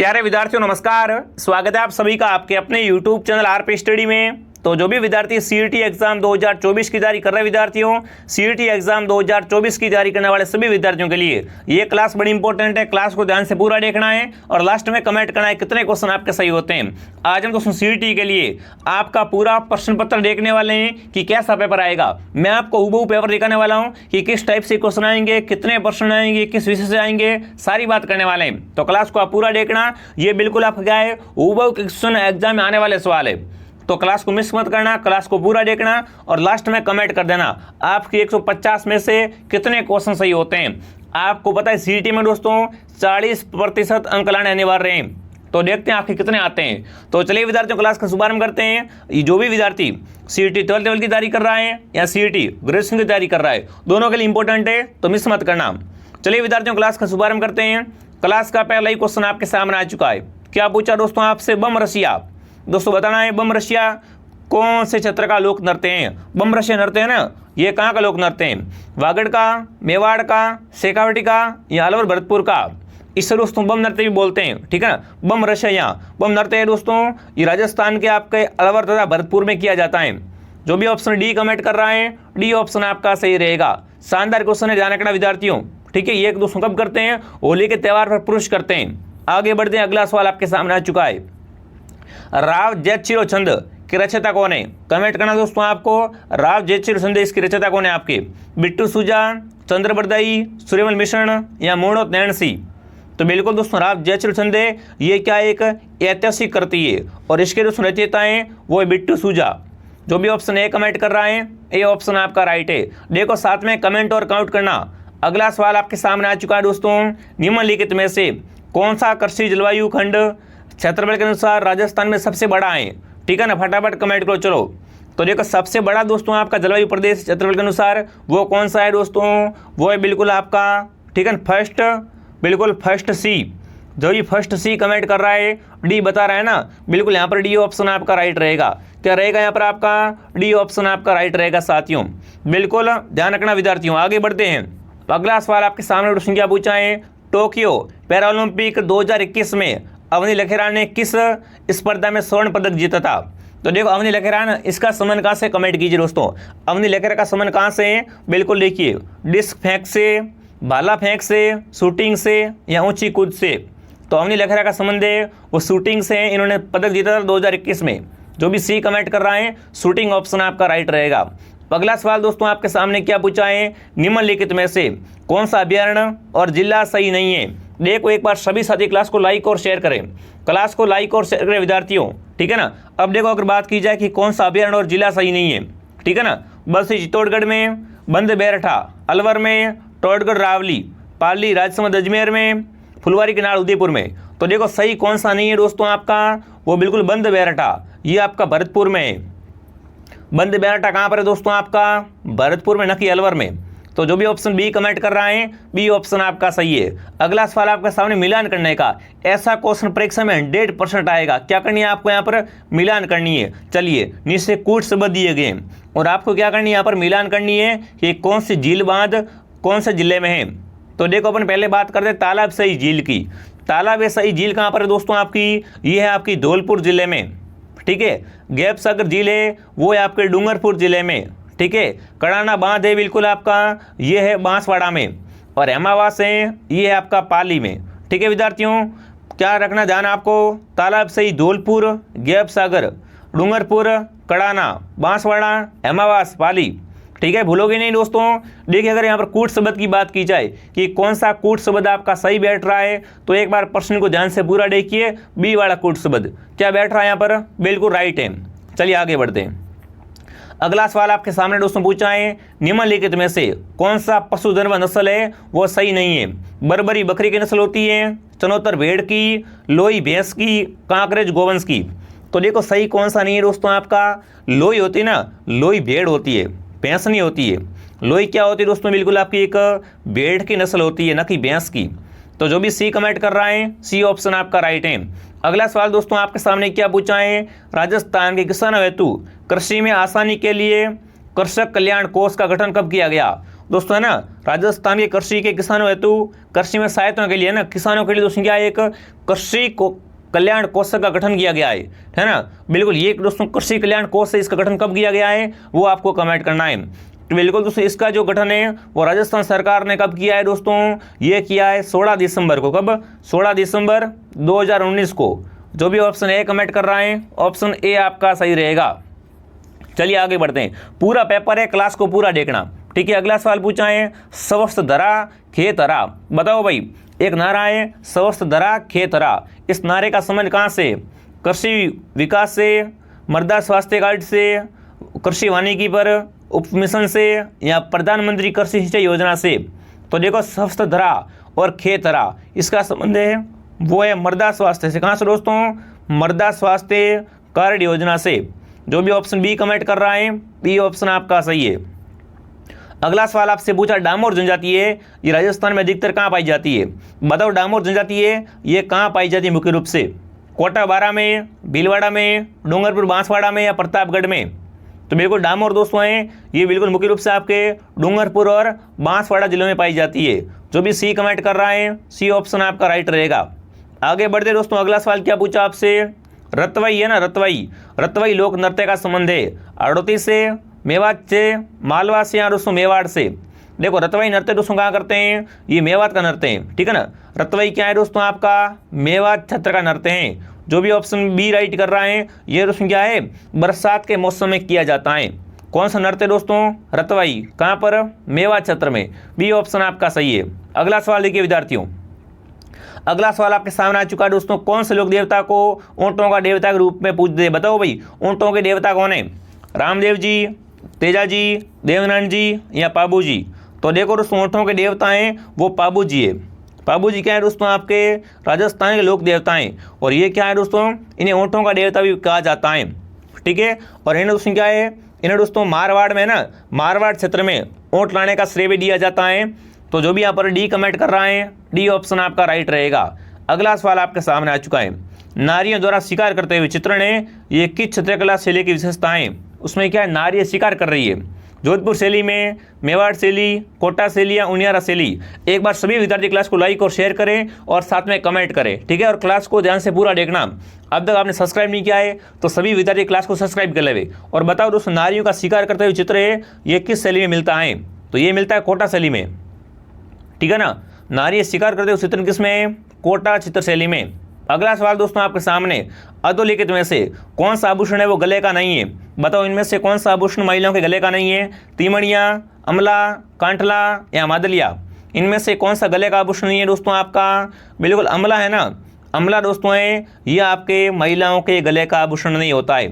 प्यारे विद्यार्थियों नमस्कार। स्वागत है आप सभी का आपके अपने YouTube चैनल आरपी स्टडी में। तो जो भी विद्यार्थी सीईटी एग्जाम 2024 की तैयारी कर रहे विद्यार्थियों, सीईटी एग्जाम 2024 की तैयारी करने वाले सभी विद्यार्थियों के लिए ये क्लास बड़ी इंपॉर्टेंट है। क्लास को ध्यान से पूरा देखना है और लास्ट में कमेंट करना है कितने क्वेश्चन आपके सही होते हैं। आज हम दोस्तों सीईटी के लिए आपका पूरा प्रश्न पत्र देखने वाले हैं कि कैसा पेपर आएगा। मैं आपको हूबहू पेपर दिखाने वाला हूँ कि किस टाइप से क्वेश्चन आएंगे, कितने प्रश्न आएंगे, किस विषय से आएंगे, सारी बात करने वाले हैं। तो क्लास को आप पूरा देखना, ये बिल्कुल आपका क्या है, हूबहू क्वेश्चन एग्जाम में आने वाले सवाल है। तो क्लास को मिस मत करना, क्लास को पूरा देखना और लास्ट में कमेंट कर देना आपकी 150 में से कितने क्वेश्चन सही होते हैं। आपको पता है सीईटी में दोस्तों 40% अंक लाने अनिवार्य हैं। तो देखते हैं आपके कितने आते हैं। तो चलिए विद्यार्थियों क्लास का शुभारंभ करते हैं। जो भी विद्यार्थी सीईटी 12th लेवल की तैयारी कर रहा है या सीईटी ग्रेजुएशन की तैयारी कर रहा है, दोनों के लिए इंपॉर्टेंट है, तो मिस मत करना। चलिए विद्यार्थियों क्लास का शुभारंभ करते हैं। क्लास का पहला ही क्वेश्चन आपके सामने आ चुका है। क्या पूछा दोस्तों आपसे? बम रसिया। दोस्तों बताना है बम रसिया कौन से क्षेत्र का लोक नृत्य है। बम रसिया नृत्य है ना, ये कहाँ का लोक नृत्य है? वागड़ का, मेवाड़ का, शेखावटी का या अलवर भरतपुर का। इससे दोस्तों बम नृत्य भी बोलते हैं, ठीक है ना। बम रसिया बम नृत्य है दोस्तों, ये राजस्थान के आपके अलवर तथा भरतपुर में किया जाता है। जो भी ऑप्शन डी कमेंट कर रहा है, डी ऑप्शन आपका सही रहेगा। शानदार क्वेश्चन है, ध्यान रखना विद्यार्थियों, ठीक है। ये दोस्तों कब करते हैं? होली के त्यौहार पर पुरुष करते हैं। आगे बढ़ते हैं, अगला सवाल आपके सामने आ चुका है। राव जयचिरो छंद की रचयिता कौन है? कमेंट करना दोस्तों आपको, राव जयचिरो छंद इसकी रचयिता कौन है आपके? बिट्टू सूजा, चंद्र बरदाई, सूर्यमल मिश्रण या मोहनोत नैणसी। तो बिल्कुल दोस्तों राव जयचिरो छंद है, ये क्या एक ऐतिहासिक कृति है और इसके दोस्तों रचयिता हैं वो है बिट्टू सूजा। जो भी ऑप्शन ए कमेंट कर रहा है, ये ऑप्शन आपका राइट है। देखो साथ में कमेंट और काउंट करना। अगला सवाल आपके सामने आ चुका है दोस्तों। निम्नलिखित में से कौन सा कृषि जलवायु खंड क्षेत्रफल के अनुसार राजस्थान में सबसे बड़ा है? ठीक है ना, फटाफट कमेंट करो। चलो तो देखो सबसे बड़ा दोस्तों आपका जलवायु प्रदेश क्षेत्रफल के अनुसार वो कौन सा है दोस्तों? वो है बिल्कुल आपका, ठीक है ना, फर्स्ट, बिल्कुल फर्स्ट सी। जो ये फर्स्ट सी कमेंट कर रहा है, डी बता रहा है ना, बिल्कुल यहाँ पर डी ऑप्शन आपका राइट रहेगा। क्या रहेगा यहाँ पर आपका? डी ऑप्शन आपका राइट रहेगा साथियों, बिल्कुल ध्यान रखना विद्यार्थियों। आगे बढ़ते हैं, अगला सवाल आपके सामने दोस्तों क्या पूछा है? टोक्यो पैरालंपिक 2021 में अवनी लखेरा ने किस स्पर्धा में स्वर्ण पदक जीता था? तो देखो अवनी लखेरा ना, इसका संबंध कहाँ से? कमेंट कीजिए दोस्तों। अवनी लखेरा का संबंध कहाँ से है? बिल्कुल देखिए, डिस्क फेंक से, भाला फेंक से, शूटिंग से या ऊंची कूद से। तो अवनी लखेरा का संबंध है वो शूटिंग से है, इन्होंने पदक जीता था 2021 में। जो भी सी कमेंट कर रहा है, शूटिंग ऑप्शन आपका राइट रहेगा। अगला सवाल दोस्तों आपके सामने क्या पूछा है? निम्नलिखित में से कौन सा अभ्यारण्य और जिला सही नहीं है? देखो एक बार सभी साथी क्लास को लाइक और शेयर करें, क्लास को लाइक और शेयर करें विद्यार्थियों, ठीक है ना। अब देखो अगर बात की जाए कि कौन सा अभ्यारण्य और जिला सही नहीं है, ठीक है ना। बल्सी चित्तौड़गढ़ में, बंद बैरठा अलवर में, टोडगढ़ रावली, पाली राजसमंद अजमेर में, फुलवारी किनार उदयपुर में। तो देखो सही कौन सा नहीं है दोस्तों आपका? वो बिल्कुल बंद बैरठा, ये आपका भरतपुर में है। बंद बैरठा कहाँ पर है दोस्तों आपका? भरतपुर में, न कि अलवर में। तो जो भी ऑप्शन बी कमेंट कर रहा है, बी ऑप्शन आपका सही है। अगला सवाल आपके सामने मिलान करने का। ऐसा क्वेश्चन परीक्षा में 100% आएगा। क्या करनी है आपको? यहाँ पर मिलान करनी है। चलिए नीचे कूट शब्द दिए गए और आपको क्या करनी है? यहाँ पर मिलान करनी है कि कौन सी झील बांध कौन से जिले में है। तो देखो अपन पहले बात करते हैं तालाब सही झील की। तालाब सही झील कहाँ पर है दोस्तों आपकी? ये है आपकी धौलपुर जिले में, ठीक है। गैप सागर झील है वो है आपके डूंगरपुर जिले में, ठीक है। कड़ाना बांध है बिल्कुल आपका, ये है बांसवाड़ा में। और हेमावास है ये है आपका पाली में, ठीक है विद्यार्थियों। क्या रखना ध्यान आपको? तालाब सही धौलपुर, गैप सागर, डूंगरपुर, कड़ाना, बांसवाड़ा, हेमावास, पाली, ठीक है, भूलोगे नहीं दोस्तों। देखिए अगर यहाँ पर कूट शब्द की बात की जाए कि कौन सा कूट शब्द आपका सही बैठ रहा है, तो एक बार प्रश्न को ध्यान से पूरा देखिए। बी वाला कूट शब्द क्या बैठ रहा है यहाँ पर? बिल्कुल राइट है। चलिए आगे बढ़ते हैं। अगला सवाल आपके सामने दोस्तों पूछा है, निम्नलिखित में से कौन सा पशुधन व नस्ल है वो सही नहीं है? बर्बरी बकरी की नस्ल होती है, चनौतर भेड़ की, लोई भैंस की, कांकरेज गोवंश की। तो देखो सही कौन सा नहीं है दोस्तों आपका? लोई होती है ना, लोई भेड़ होती है, भैंस नहीं होती है। लोई क्या होती है दोस्तों? बिल्कुल आपकी एक भेड़ की नस्ल होती है, न कि भैंस की। तो जो भी सी कमेंट कर रहा है, सी ऑप्शन आपका राइट है। अगला सवाल दोस्तों आपके सामने क्या पूछा है? राजस्थान के किसानों हेतु कृषि में आसानी के लिए कृषक कल्याण कोष का गठन कब किया गया? दोस्तों है ना, राजस्थान के कृषि के किसानों हेतु कृषि में सहायता के लिए ना किसानों के लिए दोस्तों क्या है, एक कृषि को कल्याण कोष का गठन किया गया है ना। बिल्कुल ये दोस्तों कृषि कल्याण कोष है, इसका गठन कब किया गया है वो आपको कमेंट करना है। तो बिल्कुल दोस्तों इसका जो गठन है वो राजस्थान सरकार ने कब किया है दोस्तों, ये किया है 16 दिसंबर को। कब? 16 दिसंबर 2019 को। जो भी ऑप्शन ए कमेंट कर रहा है ऑप्शन ए आपका सही रहेगा। चलिए आगे बढ़ते हैं, पूरा पेपर है, क्लास को पूरा देखना, ठीक है। अगला सवाल पूछा है स्वस्थ धरा खेत हरा। बताओ भाई, एक नारा है स्वस्थ धरा खेत हरा, इस नारे का संबंध कहाँ से? कृषि विकास से, मृदा स्वास्थ्य कार्ड से, कृषि वानिकी पर उपमिशन से, या प्रधानमंत्री कृषि सिंचाई योजना से? तो देखो स्वस्थ धरा और खेत हरा इसका संबंध है वो है मृदा स्वास्थ्य से। कहाँ से दोस्तों? मृदा स्वास्थ्य कार्ड योजना से। जो भी ऑप्शन बी कमेंट कर रहा है बी ऑप्शन आपका सही है। अगला सवाल आपसे पूछा डामोर जनजाति है, ये राजस्थान में अधिकतर कहाँ पाई जाती है? बताओ डामोर जनजाति है ये कहाँ पाई जाती है मुख्य रूप से? कोटा बारा में, भीलवाड़ा में, डूंगरपुर बांसवाड़ा में, या प्रतापगढ़ में? तो बिल्कुल डामोर दोस्तों है ये बिल्कुल मुख्य रूप से आपके डूंगरपुर और बांसवाड़ा जिलों में पाई जाती है। जो भी सी कमेंट कर रहा है सी ऑप्शन आपका राइट रहेगा। आगे बढ़ते दोस्तों, अगला सवाल क्या पूछा आपसे? रतवई है ना, रतवई लोक नृत्य का संबंध है हड़ौती से, मेवात से, मालवा से, या दोस्तों मेवाड़ से? देखो रतवई नृत्य दोस्तों कहाँ करते हैं, ये मेवात का नृत्य है, ठीक है ना। रतवई क्या है दोस्तों आपका मेवात क्षेत्र का नृत्य है। जो भी ऑप्शन बी राइट कर रहा है ये दोस्तों क्या है बरसात के मौसम में किया जाता है। कौन सा नृत्य दोस्तों? रतवई। कहाँ पर? मेवात क्षेत्र में। बी ऑप्शन आपका सही है। अगला सवाल देखिए विद्यार्थियों, अगला सवाल आपके सामने आ चुका है दोस्तों, कौन से लोक देवता को ऊंटों का देवता के रूप में पूजते हैं? बताओ भाई ऊंटों के देवता कौन है? रामदेव जी, तेजा जी, देवनारायण जी, या पाबू जी? तो देखो दोस्तों ऊंटों के देवता हैं वो पाबू जी है। पाबू जी क्या है दोस्तों आपके राजस्थान के लोक देवता हैं, और ये क्या है दोस्तों इन्हें ऊंटों का देवता भी कहा जाता है, ठीक है। और इन्हें दोस्तों क्या है, इन्हें दोस्तों मारवाड़ में ना, मारवाड़ क्षेत्र में ऊंट लाने का श्रेय भी दिया जाता है। तो जो भी यहाँ पर डी कमेंट कर रहा है डी ऑप्शन आपका राइट रहेगा। अगला सवाल आपके सामने आ चुका है, नारियों द्वारा शिकार करते हुए चित्रण है, ये किस चित्रकला शैली की विशेषताएं? उसमें क्या है नारी शिकार कर रही है, जोधपुर शैली में, मेवाड़ शैली, कोटा शैली, या उनियारा शैली? एक बार सभी विद्यार्थी क्लास को लाइक और शेयर करें और साथ में कमेंट करें, ठीक है। और क्लास को ध्यान से पूरा देखना। अब तक आपने सब्सक्राइब नहीं किया है तो सभी विद्यार्थी क्लास को सब्सक्राइब कर लेवे। और बताओ दोस्तों नारियों का शिकार करते हुए चित्र है ये किस शैली में मिलता है? तो ये मिलता है कोटा शैली में, ठीक है ना। नारी शिकार करते हुए चित्रण किस में? कोटा चित्र शैली में। अगला सवाल दोस्तों आपके सामने, अधोलिखित में से कौन सा आभूषण है वो गले का नहीं है? बताओ इनमें से कौन सा आभूषण महिलाओं के गले का नहीं है? तीमड़िया, अमला, कांठला, या मादलिया? इनमें से कौन सा गले का आभूषण नहीं है दोस्तों आपका? बिल्कुल अमला है ना। अमला दोस्तों है ये आपके महिलाओं के गले का आभूषण नहीं होता है,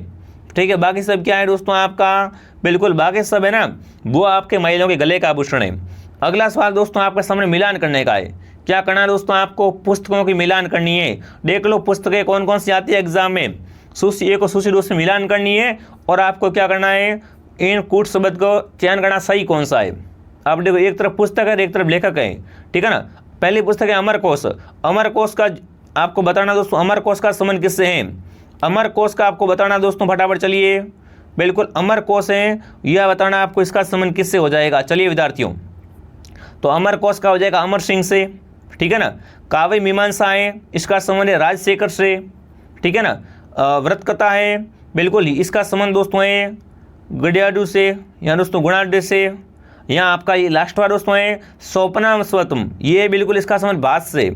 ठीक है। बाकी सब क्या है दोस्तों आपका? बिल्कुल बाकी सब है ना वो आपके महिलाओं के गले का आभूषण है। अगला सवाल दोस्तों आपके सामने मिलान करने का है। क्या करना है दोस्तों? आपको पुस्तकों की मिलान करनी है। देख लो पुस्तकें कौन कौन सी आती है एग्जाम में। सूची एक और सूची दो से मिलान करनी है, और आपको क्या करना है इन कूट शब्द को चयन करना सही कौन सा है। आप देखो एक तरफ पुस्तक है एक तरफ लेखक है, ठीक है ना। पहली पुस्तक है अमरकोश। अमरकोश का आपको बताना दोस्तों अमरकोश का संबंध किससे है? अमरकोश का आपको बताना दोस्तों फटाफट चलिए। बिल्कुल अमरकोश है, यह बताना आपको इसका संबंध किससे हो जाएगा। चलिए विद्यार्थियों, तो अमरकोश का हो जाएगा अमर सिंह से, ठीक है ना। काव्य मीमांसा है इसका संबंध है राजशेखर से, ठीक है ना। व्रत कथा है बिल्कुल इसका संबंध दोस्तों है गडियाडू से, या दोस्तों गुणाढ्य से। यहाँ आपका ये लास्ट वाला दोस्तों है स्वप्ना स्वतम, ये बिल्कुल इसका संबंध भाष से।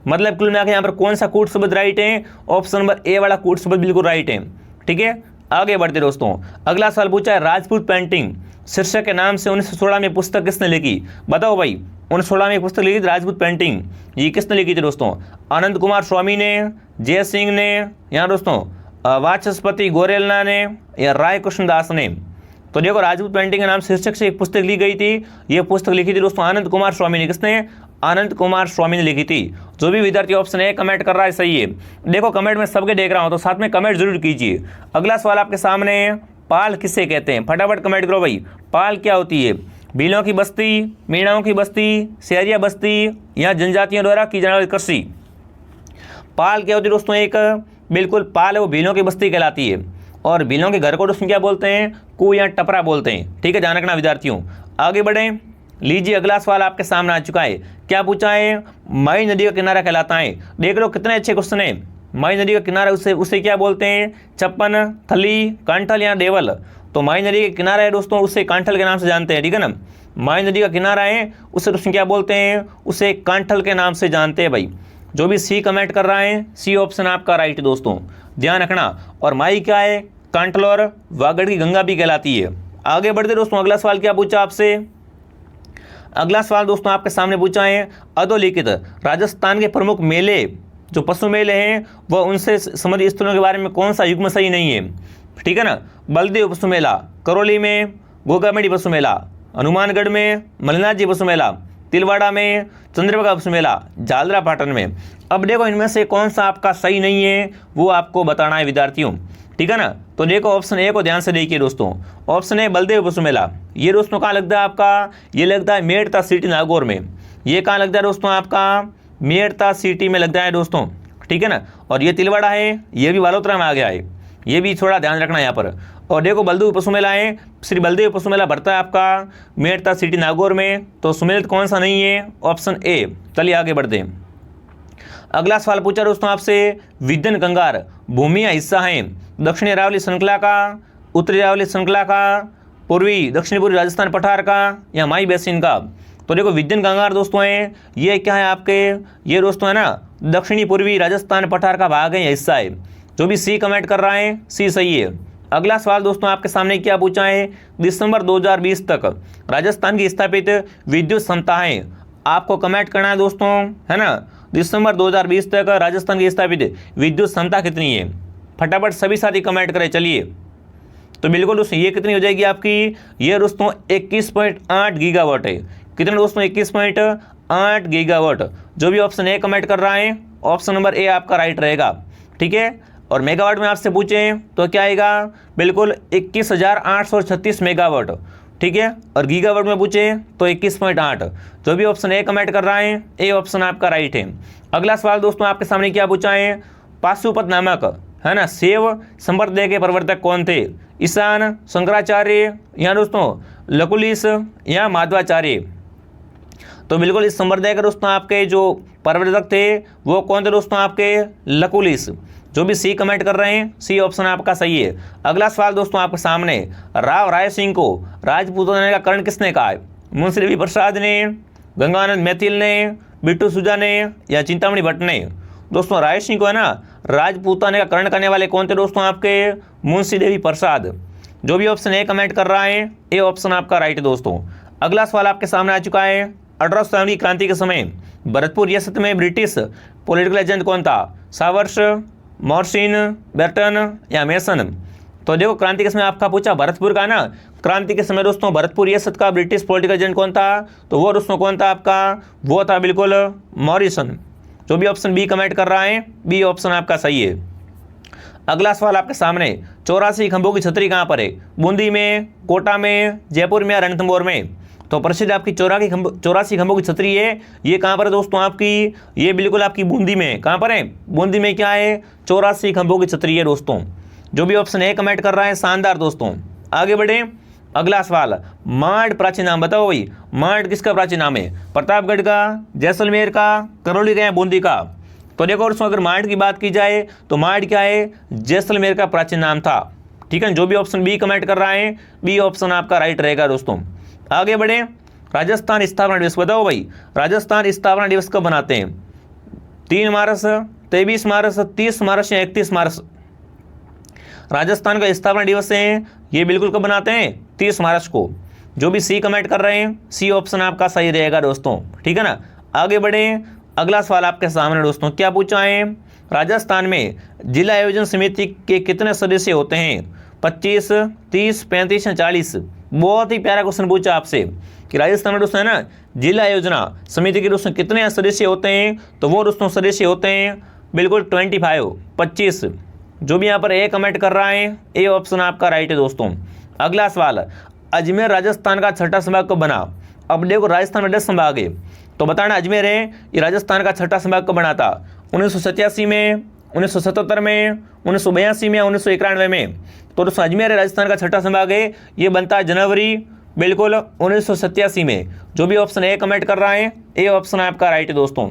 मतलब कुल मिलाकर यहाँ पर कौन सा कूट शब्द राइट है? ऑप्शन नंबर ए वाला कूट शब्द बिल्कुल राइट है, ठीक है। आगे बढ़ते दोस्तों, अगला सवाल पूछा है राजपूत पेंटिंग शीर्षक के नाम से 1916 में पुस्तक किसने लिखी? बताओ भाई 1916 में पुस्तक लिखी थी राजपूत पेंटिंग, ये किसने लिखी थी दोस्तों? आनंद कुमार स्वामी ने, जय सिंह ने, या दोस्तों वाचस्पति गोरेलना ने, या राय कृष्णदास ने? तो देखो राजपूत पेंटिंग के नाम शीर्षक से एक पुस्तक ली गई थी, ये पुस्तक लिखी थी दोस्तों आनंद कुमार स्वामी ने। किसने? आनंद कुमार स्वामी ने लिखी थी। जो भी विद्यार्थी ऑप्शन ए कमेंट कर रहा है सही है। देखो कमेंट में सबके देख रहा हूँ तो साथ में कमेंट जरूर कीजिए। अगला सवाल आपके सामने है, पाल किसे कहते हैं? फटाफट कमेंट करो भाई, पाल क्या होती है? भीलों की बस्ती, मीणाओं की बस्ती, शहरिया बस्ती, या जनजातियों द्वारा की जाने वाली कृषि? पाल क्या होती है दोस्तों? एक बिल्कुल पाल है वो भीलों की बस्ती कहलाती है, और भीलों के घर को दोस्तों क्या बोलते हैं? कू या टपरा बोलते हैं, ठीक है। ध्यान रखना विद्यार्थियों। आगे बढ़ें, लीजिए अगला सवाल आपके सामने आ चुका है। क्या पूछा है? मई नदी का किनारा कहलाता है। देख लो कितने अच्छे क्वेश्चन है। मई नदी का किनारा उसे क्या बोलते हैं? छप्पन, थली, कांठल या देवल। तो मई नदी का किनारा है दोस्तों, उसे कांठल के नाम से जानते हैं, ठीक है ना। मई नदी का किनारा है उसे दोस्तों क्या बोलते हैं? उसे कांठल के नाम से जानते हैं भाई। जो भी सी कमेंट कर रहा है, सी ऑप्शन आपका राइट दोस्तों, ध्यान रखना। और माई क्या है? कांठल और वागड़ की गंगा भी कहलाती है। आगे बढ़ते दोस्तों, अगला सवाल क्या पूछा आपसे? अगला सवाल दोस्तों आपके सामने पूछा है, अधोलिखित राजस्थान के प्रमुख मेले जो पशु मेले हैं वह उनसे संबंधित स्थलों के बारे में कौन सा युग्म सही नहीं है, ठीक है ना। बलदेव पशु मेला करौली में, गोगामेड़ी पशु मेला हनुमानगढ़ में, मलनाथ जी पशु मेला तिलवाड़ा में, चंद्रभागा पशु मेला झालरा पाटन में। अब देखो इनमें से कौन सा आपका सही नहीं है वो आपको बताना है विद्यार्थियों, ठीक है ना। तो देखो ऑप्शन ए को ध्यान से देखिए दोस्तों। ऑप्शन ए बलदेव पशु मेला, ये दोस्तों कहाँ लगता है आपका? ये लगता है मेड़ता सिटी नागौर में। ये कहाँ लगता है दोस्तों आपका? मेड़ता सिटी में लगता है दोस्तों, ठीक है ना। और ये तिलवाड़ा है, ये भी बालोतरा में आ गया है, ये भी थोड़ा ध्यान रखना यहाँ पर। और देखो बलदेव पशु मेला है, श्री बलदेव पशु मेला भरता है आपका मेड़ता सिटी नागौर में। तो सुमेलित कौन सा नहीं है? Option A. चलिए आगे बढ़ते हैं। अगला सवाल पूछा दोस्तों आपसे, विद्यन कंगार भूमि या हिस्सा है दक्षिणी अरावली श्रृंखला का, उत्तरी अरावली श्रृंखला का, पूर्वी दक्षिणी पूर्वी राजस्थान पठार का या माई बेसिन का। तो देखो विद्यन कंगार दोस्तों है, ये क्या है आपके? ये दोस्तों है ना दक्षिणी पूर्वी राजस्थान पठार का भाग है या हिस्सा है। जो भी सी कमेंट कर रहा है सी सही है। अगला सवाल दोस्तों आपके सामने क्या पूछा है? दिसंबर 2020 तक राजस्थान की स्थापित विद्युत क्षमताएं आपको कमेंट करना है दोस्तों, है ना। दिसंबर 2020 तक राजस्थान की स्थापित विद्युत क्षमता कितनी है? फटाफट सभी साथी कमेंट करें। चलिए तो बिल्कुल दोस्तों ये कितनी हो जाएगी आपकी? ये दोस्तों 21.8 गीगावाट है। कितने दोस्तों? 21.8 गीगावाट। जो भी ऑप्शन ए कमेंट कर रहा है ऑप्शन नंबर ए आपका राइट रहेगा, ठीक है। और मेगावाट में आपसे पूछें तो क्या आएगा? बिल्कुल 21,836 मेगावाट, ठीक है। और गीगावाट में पूछे तो 21.8। जो भी ऑप्शन ए कमेंट कर रहा है ए ऑप्शन आपका राइट है। अगला सवाल दोस्तों आपके सामने क्या पूछा है? पाशुपत नामक है ना शैव संप्रदाय के प्रवर्तक कौन थे? ईशान, शंकराचार्य या दोस्तों लकुलिस या माधवाचार्य। तो बिल्कुल इस संप्रदाय के दोस्तों आपके जो प्रवर्तक थे वो कौन थे दोस्तों? आपके लकुलिस। जो भी सी कमेंट कर रहे हैं सी ऑप्शन आपका सही है। अगला सवाल दोस्तों आपके सामने, राव राय सिंह को राजपूत होने का कर्ण किसने कहा है? मुंशी देवी प्रसाद ने, गंगानंद मैथिल ने, बिट्टू सुजा ने या चिंतामणि भट्ट ने। दोस्तों राय सिंह को है ना राजपूताने का कर्ण करने वाले कौन थे दोस्तों? आपके मुंशी देवी प्रसाद। जो भी ऑप्शन ए कमेंट कर रहा है ए ऑप्शन आपका राइट है दोस्तों। अगला सवाल आपके सामने आ चुका है, 1800 की क्रांति के समय भरतपुर रियासत में ब्रिटिश पॉलिटिकल एजेंट कौन था? सावर्स, मॉर्सिन, बेर्टन या मेसन। तो देखो क्रांति के समय आपका पूछा भरतपुर का ना, क्रांति के समय दोस्तों भरतपुर रियासत का ब्रिटिश पॉलिटिकल एजेंट कौन था? तो वो दोस्तों कौन था आपका? वो था बिल्कुल मॉरिसन। जो भी ऑप्शन बी कमेंट कर रहा है बी ऑप्शन आपका सही है। अगला सवाल आपके सामने, 84 खंभों की छतरी कहाँ पर है? बूंदी में, कोटा में, जयपुर में या रणथंभौर में। तो प्रसिद्ध आपकी 84 खंभों की छतरी है, ये कहाँ पर है दोस्तों आपकी? ये बिल्कुल आपकी बूंदी में। कहाँ पर है? बूंदी में क्या है? 84 खंभों की छतरी है दोस्तों। जो भी ऑप्शन ए कमेंट कर रहा है शानदार दोस्तों। आगे बढ़े। अगला सवाल, मांड प्राचीन नाम बताओ भाई। मांड किसका प्राचीन नाम है? प्रतापगढ़ का, जैसलमेर का, करौली का या बूंदी का। तो देखो दोस्तों अगर मांड की बात की जाए तो मांड क्या है? जैसलमेर का प्राचीन नाम था, ठीक है। जो भी ऑप्शन बी कमेंट कर रहा है बी ऑप्शन आपका राइट रहेगा दोस्तों। आगे बढ़े। राजस्थान स्थापना दिवस बताओ भाई। राजस्थान स्थापना दिवस कब बनाते हैं? 3 मार्च, 23 मार्च, 30 मार्च या 31 मार्च। राजस्थान का स्थापना दिवस है ये बिल्कुल कब बनाते हैं? 30 मार्च को। जो भी सी कमेंट कर रहे हैं सी ऑप्शन आपका सही रहेगा दोस्तों, ठीक है ना। आगे बढ़े। अगला सवाल आपके सामने दोस्तों क्या पूछा है? राजस्थान में जिला आयोजन समिति के कितने सदस्य होते हैं? 25, 30, 35 या 40। बहुत ही प्यारा क्वेश्चन पूछा आपसे कि राजस्थान में दोस्तों है ना जिला योजना समिति के दोस्तों कितने सदस्य होते हैं? तो वो दोस्तों सदस्य होते हैं बिल्कुल 25। जो भी यहाँ पर ए कमेंट कर रहा है ए ऑप्शन आपका राइट है दोस्तों। अगला सवाल, अजमेर राजस्थान का छठा संभाग कब बना? अब देखो राजस्थान में 10 संभाग है तो बताना अजमेर है ये राजस्थान का छठा संभाग कब बना था? 1987 में, 1977 में, 1982 में या 1991 में। तो दोस्तों अजमेर राजस्थान का छठा संभाग है, ये बनता है जनवरी बिल्कुल 1987 में। जो भी ऑप्शन ए कमेंट कर रहा है, ए ऑप्शन आपका राइट है दोस्तों।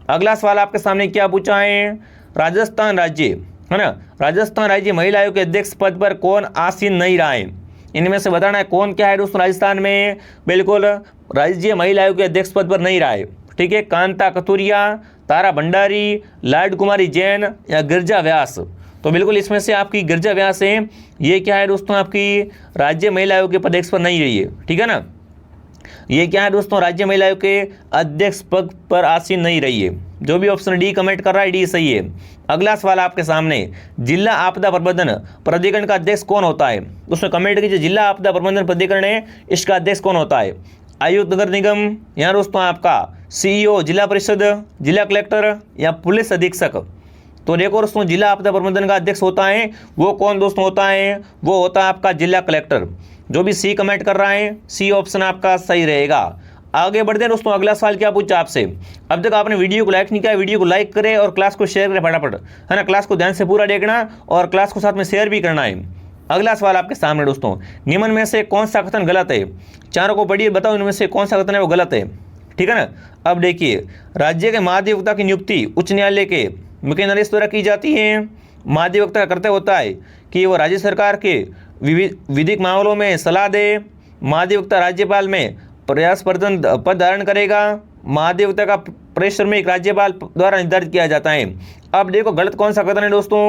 अगला सवाल आपके सामने क्या पूछा है, राजस्थान राज्य, है ना, राजस्थान राज्य महिला आयोग के अध्यक्ष पद पर कौन आसीन नहीं रहा है, इनमें से बताना है कौन क्या है दोस्तों राजस्थान में। बिल्कुल राज्य महिला आयोग के अध्यक्ष पद पर नहीं रहा है, ठीक है। कांता कतुरिया, तारा भंडारी, लाड कुमारी जैन या गिरजा व्यास। तो बिल्कुल इसमें से आपकी गिरजा व्यास है, ये क्या है दोस्तों आपकी राज्य महिला आयोग के अध्यक्ष पर नहीं रही है, ठीक है ना। ये क्या है दोस्तों, राज्य महिला आयोग के अध्यक्ष पद पर आसीन नहीं रही है। जो भी ऑप्शन डी कमेंट कर रहा है, डी सही है। अगला सवाल आपके सामने, जिला आपदा प्रबंधन प्राधिकरण का अध्यक्ष कौन होता है, उसमें कमेंट कीजिए। जिला आपदा प्रबंधन प्राधिकरण है, इसका अध्यक्ष कौन होता है, आयुक्त नगर निगम, यहाँ दोस्तों आपका सीईओ, जिला परिषद, जिला कलेक्टर या पुलिस अधीक्षक। तो देखो दोस्तों, जिला आपदा प्रबंधन का अध्यक्ष होता है वो कौन दोस्तों होता है, वो होता है आपका जिला कलेक्टर। जो भी सी कमेंट कर रहा है, सी ऑप्शन आपका सही रहेगा। आगे बढ़ते हैं दोस्तों, अगला सवाल क्या पूछा आपसे। अब तक आपने वीडियो को लाइक नहीं किया, वीडियो को लाइक करें और क्लास को शेयर करें फटाफट, है ना। क्लास को ध्यान से पूरा देखना और क्लास को साथ में शेयर भी करना है। अगला सवाल आपके सामने दोस्तों, निम्न में से कौन सा कथन गलत है, चारों को पढ़िए, बताओ इनमें से कौन सा कथन है वो गलत है, ठीक है ना। अब देखिए, राज्य के महाधिवक्ता की नियुक्ति उच्च न्यायालय के मुख्य न्यायाधीश द्वारा की जाती है। महाधिवक्ता का कर्तव्य होता है कि वो राज्य सरकार के विधिक मामलों में सलाह दे। महाधिवक्ता राज्यपाल में प्रयासवर्धन पद धारण करेगा। महाधिवक्ता का परिश्रमिक राज्यपाल द्वारा निर्धारित किया जाता है। अब देखो गलत कौन सा कथन है दोस्तों,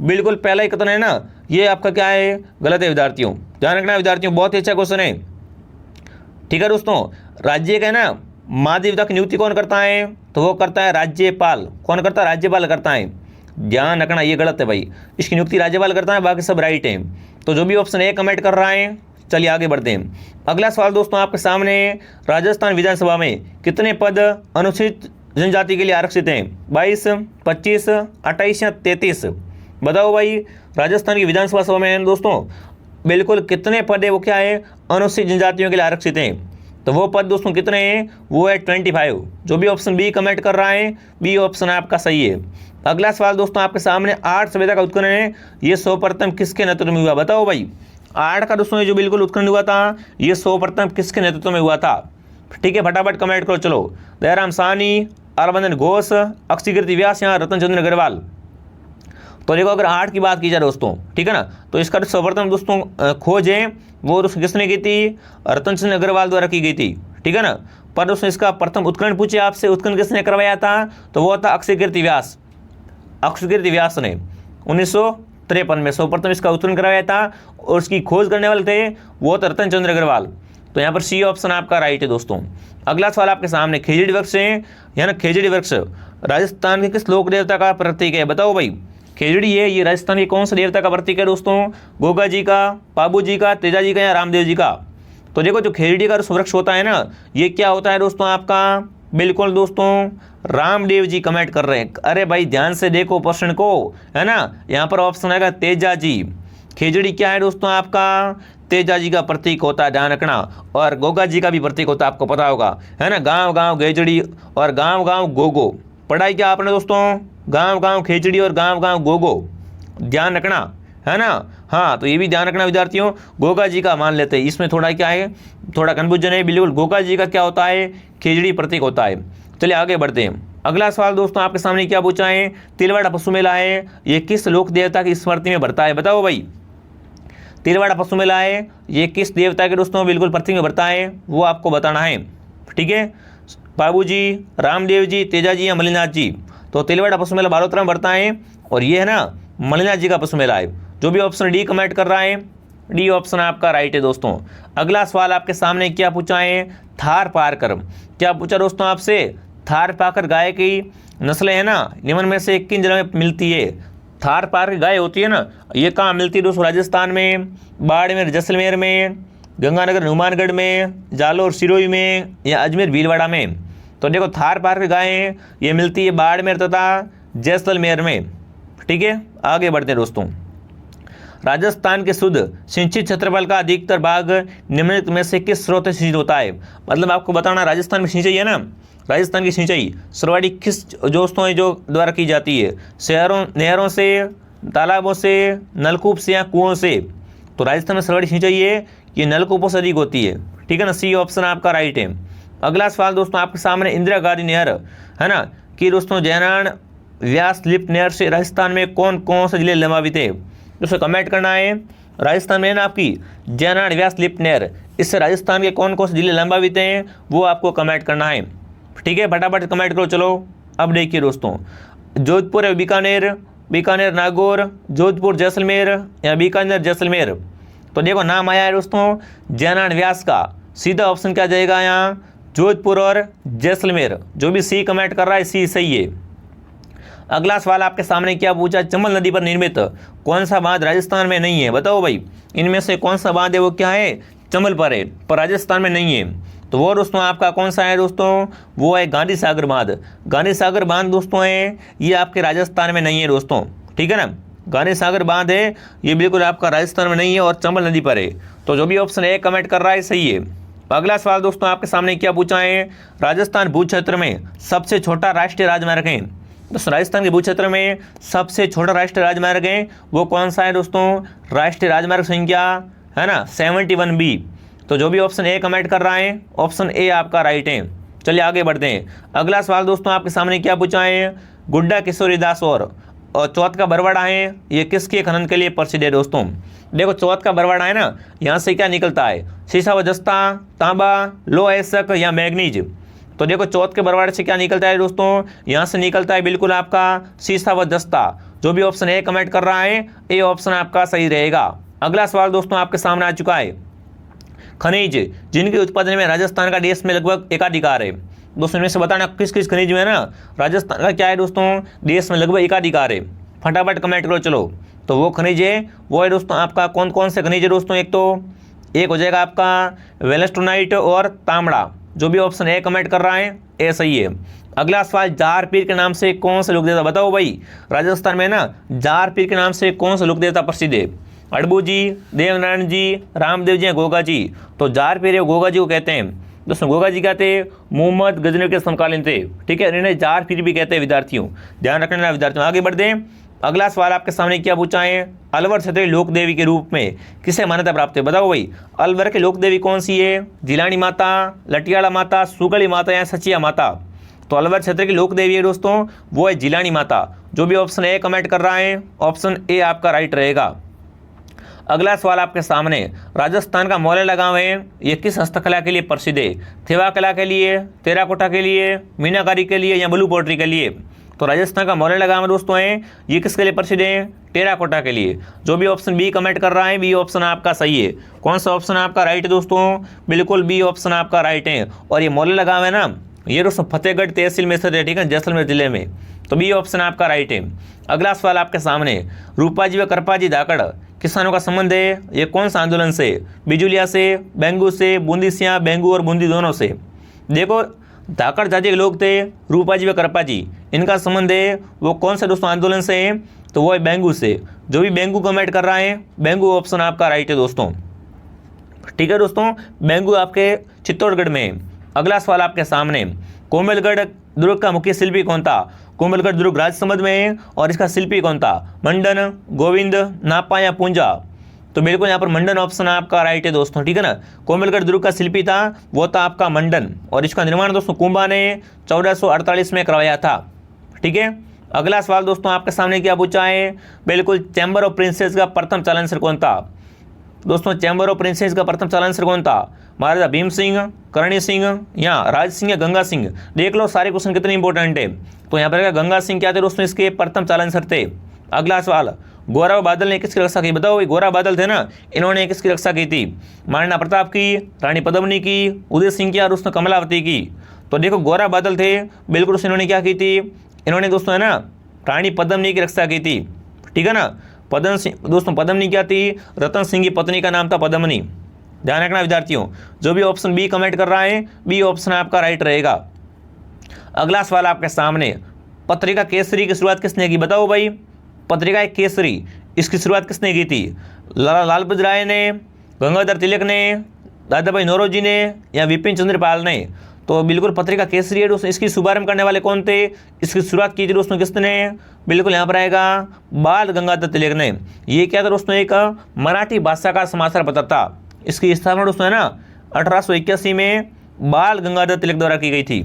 बिल्कुल पहला ही कथन है ना, ये आपका क्या है, गलत है विद्यार्थियों, ध्यान रखना विद्यार्थियों, बहुत ही अच्छा क्वेश्चन है, ठीक है दोस्तों। राज्य का ना महाधिवक्ता की नियुक्ति कौन करता है, तो वो करता है राज्यपाल। कौन करता है, राज्यपाल करता है, ध्यान रखना ये गलत है भाई, इसकी नियुक्ति राज्यपाल करता है, बाकी सब राइट है। तो जो भी ऑप्शन ए कमेंट कर रहा है, चलिए आगे बढ़ते हैं। अगला सवाल दोस्तों आपके सामने, राजस्थान विधानसभा में कितने पद अनुसूचित जनजाति के लिए आरक्षित हैं, 22, 25, 28 या 33। बताओ भाई, राजस्थान की विधानसभा सभा में दोस्तों बिल्कुल कितने पद है, वो क्या है, अनुसूचित जनजातियों के लिए आरक्षित हैं। तो वो पद दोस्तों कितने हैं, वो है 25। जो भी ऑप्शन बी कमेंट कर रहा है, बी ऑप्शन आपका सही है। अगला सवाल दोस्तों आपके सामने, आर्ट सभ्यता का उत्खनन है, ये सर्वप्रथम किसके नेतृत्व में हुआ, बताओ भाई। आर्ट का दोस्तों जो बिल्कुल उत्खनन हुआ था, ये सर्वप्रथम किसके नेतृत्व में हुआ था, ठीक है, फटाफट कमेंट करो। चलो, दयाराम साहनी, अरविंदन घोष, अक्षयकीर्ति व्यास या रतन चंद्र अग्रवाल। तो देखो अगर आर्ट की बात की जाए दोस्तों, ठीक है ना, तो इसका सर्वप्रथम दोस्तों खोज है वो दोस्तों किसने की थी, रतन चंद्र अग्रवाल द्वारा की गई थी, ठीक है ना। पर दोस्तों इसका प्रथम उत्खनन पूछे आपसे, उत्खनन किसने करवाया था, तो वो था अक्षयकीर्ति व्यास। अक्षयकीर्ति व्यास ने 1953 में सर्वप्रथम इसका उत्खनन करवाया था और उसकी खोज करने वाले थे वो था रतन चंद्र अग्रवाल। तो यहाँ पर सी ऑप्शन आपका राइट है दोस्तों। अगला सवाल आपके सामने, खेजड़ी वृक्ष है, यानी खेजड़ी वृक्ष राजस्थान के किस लोक देवता का प्रतीक है, बताओ भाई। खेजड़ी है, ये राजस्थान के कौन से देवता का प्रतीक है दोस्तों, गोगा जी का, पाबू जी का, तेजा जी का या रामदेव जी का। तो देखो जो खेजड़ी का वृक्ष होता है ना, ये क्या होता है दोस्तों आपका, बिल्कुल दोस्तों रामदेव जी कमेंट कर रहे हैं। अरे भाई ध्यान से देखो प्रश्न को, है ना, यहाँ पर ऑप्शन आएगा तेजा जी। खेजड़ी क्या है दोस्तों आपका, तेजा जी का प्रतीक होता है, ध्यान रखना। और गोगा जी का भी प्रतीक होता है, आपको पता होगा, है ना, गांव गांव खेजड़ी और गांव गांव गोगो। पढ़ाई क्या आपने दोस्तों, गांव गांव खेजड़ी और गांव गांव गोगो, ध्यान रखना, है ना। हाँ, तो ये भी ध्यान रखना विद्यार्थियों, गोगा जी का मान लेते हैं, इसमें थोड़ा क्या है, थोड़ा कन्फ्यूजन है। बिल्कुल गोगा जी का क्या होता है, खेजड़ी प्रतीक होता है। चलिए आगे बढ़ते हैं। अगला सवाल दोस्तों आपके सामने क्या पूछा है, तिलवाड़ा पशु मेला है, ये किस लोक देवता की स्मृति में बढ़ता है, बताओ भाई। तिलवाड़ा पशु मेला है, ये किस देवता के दोस्तों बिल्कुल प्रतीक में बढ़ता है, वो आपको बताना है, ठीक है। बाबू जी, रामदेव जी, तेजा जी या मलिनाथ जी। तो तिलवाड़ा पशु मेला बालोतरा में बढ़ता है और ये है ना मलिनाथ जी का पशु मेला है। जो भी ऑप्शन डी कमेंट कर रहा है, डी ऑप्शन आपका राइट है दोस्तों। अगला सवाल आपके सामने क्या पूछा है, थार पारकर। क्या पूछा दोस्तों आपसे, थार पारकर गाय की नस्लें है ना, निम्न में से किन जिलों में मिलती है। थार पारकर गाय होती है ना, ये कहाँ मिलती है दोस्तों, राजस्थान में, बाड़मेर जैसलमेर में, गंगानगर हनुमानगढ़ में, जालोर सिरोही में या अजमेर भीलवाड़ा में। तो देखो थार पारकर गायें ये मिलती है बाड़मेर तथा जैसलमेर में, ठीक है। आगे बढ़ते हैं दोस्तों। राजस्थान के शुद्ध सिंचित क्षेत्रफल का अधिकतर भाग निम्नलिखित में से किस स्रोत से सिंचित होता है। मतलब आपको बताना राजस्थान में सिंचाई है ना, राजस्थान की सिंचाई सर्वाधिक किस दोस्तों है जो द्वारा की जाती है, शहरों, नहरों से, तालाबों से, नलकूप से या कुओं से। तो राजस्थान में सर्वाधिक सिंचाई है ये नलकूपों से अधिक होती है, ठीक है ना, सी ऑप्शन आपका राइट है। अगला सवाल दोस्तों आपके सामने इंदिरा गांधी नहर है ना कि दोस्तों जयनारायण व्यास लिफ्ट नहर से राजस्थान में कौन कौन से जिले लंबावित है, दोस्तों कमेंट करना है। राजस्थान में ना आपकी जयनारायण व्यास लिफ्ट नहर, इससे राजस्थान के कौन कौन से जिले लंबावित हैं वो आपको कमेंट करना है, ठीक है, फटाफट कमेंट करो। चलो अब देखिए दोस्तों, जोधपुर है बीकानेर, बीकानेर नागौर, जोधपुर जैसलमेर या बीकानेर जैसलमेर। तो देखो नाम आया है दोस्तों जयनारायण व्यास का, सीधा ऑप्शन क्या जाएगा यहाँ जोधपुर और जैसलमेर। जो भी सी कमेंट कर रहा है सी सही है। अगला सवाल आपके सामने क्या पूछा, चंबल नदी पर निर्मित कौन सा बांध राजस्थान में नहीं है, बताओ भाई इनमें से कौन सा बांध है वो क्या है, चंबल पर है पर राजस्थान में नहीं है। तो वो दोस्तों आपका कौन सा है दोस्तों, वो है गांधी सागर बांध। गांधी सागर बांध दोस्तों है ये आपके राजस्थान में नहीं है दोस्तों, ठीक है ना, गांधी सागर बांध है ये बिल्कुल आपका राजस्थान में नहीं है और चंबल नदी पर है। तो जो भी ऑप्शन ए कमेंट कर रहा है सही है। अगला सवाल दोस्तों आपके सामने क्या पूछा है, राजस्थान भू क्षेत्र में सबसे छोटा राष्ट्रीय राजमार्ग है। दोस्तों राजस्थान के भू क्षेत्र में सबसे छोटा राष्ट्रीय राजमार्ग है वो कौन सा है दोस्तों, राष्ट्रीय राजमार्ग संख्या है ना 71B। तो जो भी ऑप्शन ए कमेंट कर रहा है ऑप्शन ए आपका राइट है। चलिए आगे बढ़ते हैं। अगला सवाल दोस्तों आपके सामने क्या पूछा है, गुड्डा किशोरीदास और चौथ का बरवाड़ा है ये किसके खनन के लिए प्रसिद्ध है दोस्तों। देखो चौथ का बरवाड़ा है ना, यहाँ से क्या निकलता है, शीशा व जस्ता, तांबा, लोह अयस्क या मैग्नीज। तो देखो चौथ के बरवाड़े से क्या निकलता है दोस्तों, यहाँ से निकलता है बिल्कुल आपका शीशा व जस्ता। जो भी ऑप्शन ए कमेंट कर रहा है ए ऑप्शन आपका सही रहेगा। अगला सवाल दोस्तों आपके सामने आ चुका है, खनिज जिनके उत्पादन में राजस्थान का देश में लगभग एकाधिकार है। दोस्तों इनमें से बताना किस किस खनिज में है ना राजस्थान का क्या है दोस्तों, देश में लगभग एकाधिकार है, फटाफट कमेंट करो। चलो तो वो खनिज है वो है दोस्तों आपका कौन कौन से खनिज है दोस्तों, एक हो जाएगा आपका वेलेस्टोनाइट और तांबड़ा। जो भी ऑप्शन ए कमेंट कर रहा है ए सही है। अगला सवाल, जार पीर के नाम से कौन सा लोक देवता, बताओ भाई राजस्थान में ना जार पीर के नाम से कौन सा लोक देवता प्रसिद्ध है, अड़बू जी, देवनारायण जी, रामदेव जी या गोगा जी। तो जार पीर गोगा जी को कहते हैं दोस्तों, गोगा जी कहते हैं मोहम्मद गजनवी के समकालीन थे, ठीक है, इन्हें जार पीर भी कहते हैं विद्यार्थियों, ध्यान रखना विद्यार्थियों। आगे बढ़ते हैं। अगला सवाल आपके सामने क्या पूछा है, अलवर क्षेत्रीय लोक देवी के रूप में किसे मान्यता प्राप्त है, बताओ भाई अलवर की लोक देवी कौन सी है, जिलानी माता, लटियाला माता, सुगली माता या सचिया माता। तो अलवर क्षेत्र की लोक देवी है दोस्तों वो है जिलानी माता। जो भी ऑप्शन ए कमेंट कर रहा है ऑप्शन ए आपका राइट रहेगा। अगला सवाल आपके सामने, राजस्थान का मौर्य गांव है ये किस हस्तकला के लिए प्रसिद्ध है, थेवा कला के लिए, टेराकोटा के लिए, मीनाकारी के लिए या ब्लू पोट्री के लिए। तो राजस्थान का मौर्य गांव दोस्तों है ये किसके लिए प्रसिद्ध है, टेराकोटा के लिए। जो भी ऑप्शन बी कमेंट कर रहा है बी ऑप्शन आपका सही है। कौन सा ऑप्शन आपका राइट है दोस्तों, बिल्कुल बी ऑप्शन आपका राइट है। और ये मौर्य गांव है ना ये दोस्तों फतेहगढ़ तहसील में स्थित है, ठीक है, जैसलमेर जिले में। तो बी ऑप्शन आपका राइट है। अगला सवाल आपके सामने, रूपाजी व कृपाजी धाकड़ किसानों का संबंध है ये कौन सा आंदोलन से, बिजुलिया से, बेंगू से, बूंदी सिया, बेंगू और बूंदी दोनों से। देखो धाकड़ जाति के लोग थे रूपाजी व कृपाजी, इनका संबंध है वो कौन से दोस्तों आंदोलन से है, तो वो है बेंगू से। जो भी बेंगू कमेंट कर रहा है बेंगू ऑप्शन आपका राइट है दोस्तों, ठीक है दोस्तों, बेंगू आपके चित्तौड़गढ़ में है। अगला सवाल आपके सामने, कोमलगढ़ दुर्ग का मुख्य शिल्पी कौन था, कोमलगढ़ दुर्ग राजसमंद में है और इसका शिल्पी कौन था, मंडन, गोविंद, नापा या पूंजा। तो बिल्कुल यहाँ पर मंडन ऑप्शन आपका राइट है दोस्तों, ठीक है ना, कोमलगढ़ दुर्ग का शिल्पी था वो था आपका मंडन और इसका निर्माण दोस्तों कुंभा ने 1448 में करवाया था, ठीक है। अगला सवाल दोस्तों आपके सामने क्या पूछा है, बिल्कुल चैम्बर ऑफ प्रिंसेस का प्रथम चालांसर कौन था। दोस्तों चैम्बर ऑफ प्रिंसेस का प्रथम चालांसर कौन था, महाराजा भीम सिंह, करणी सिंह या राज सिंह या गंगा सिंह। देख लो सारे क्वेश्चन कितने इंपॉर्टेंट है। तो यहाँ पर गंगा सिंह क्या थे दोस्तों इसके प्रथम चालांसर थे। अगला सवाल, गौरव बादल ने किसकी रक्षा की, बताओ भाई गौरव बादल थे ना इन्होंने किसकी रक्षा की थी, महाराणा प्रताप की, रानी पद्मिनी की, उदय सिंह की और दोस्तों कमलावती की। तो देखो गौरव बादल थे बिल्कुल इन्होंने क्या की थी, इन्होंने दोस्तों है ना रानी पद्मिनी की रक्षा की थी, ठीक है ना। पद्म सिंह दोस्तों पद्मिनी क्या थी, रतन सिंह की पत्नी का नाम था पद्मिनी, ध्यान रखना विद्यार्थियों। जो भी ऑप्शन बी कमेंट कर रहा है बी ऑप्शन आपका राइट रहेगा। अगला सवाल आपके सामने, पत्रिका केसरी की शुरुआत किसने की, बताओ भाई पत्रिका केसरी इसकी शुरुआत किसने की थी, लाल बहादुर राय ने, गंगाधर तिलक ने, दादा भाई नौरोजी ने या विपिन चंद्र पाल ने। तो बिल्कुल पत्रिका केसरी है दोस्तों इसकी शुभारंभ करने वाले कौन थे, इसकी शुरुआत की थी दोस्तों किसने, बिल्कुल यहाँ पर आएगा बाल गंगाधर तिलक ने। ये क्या था दोस्तों एक मराठी भाषा का समाचार पत्र था, इसकी स्थापना दोस्तों है ना 1881 में बाल गंगाधर तिलक द्वारा की गई थी।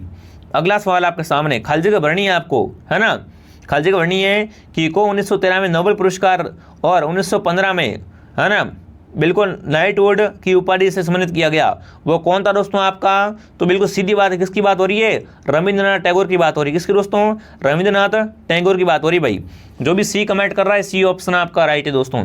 अगला सवाल आपके सामने, खाली जगह भरनी है आपको, है ना, खाली जगह भरनी है कि को 1913 में नोबेल पुरस्कार और 1915 में, है ना, बिल्कुल नाइटवुड की उपाधि से सम्मानित किया गया, वो कौन था दोस्तों आपका? तो बिल्कुल सीधी बात है, किसकी बात हो रही है? रविंद्रनाथ टैगोर की बात हो रही है। किसकी दोस्तों? रविंद्रनाथ टैगोर की बात हो रही भाई। जो भी सी कमेंट कर रहा है सी ऑप्शन आपका राइट है दोस्तों।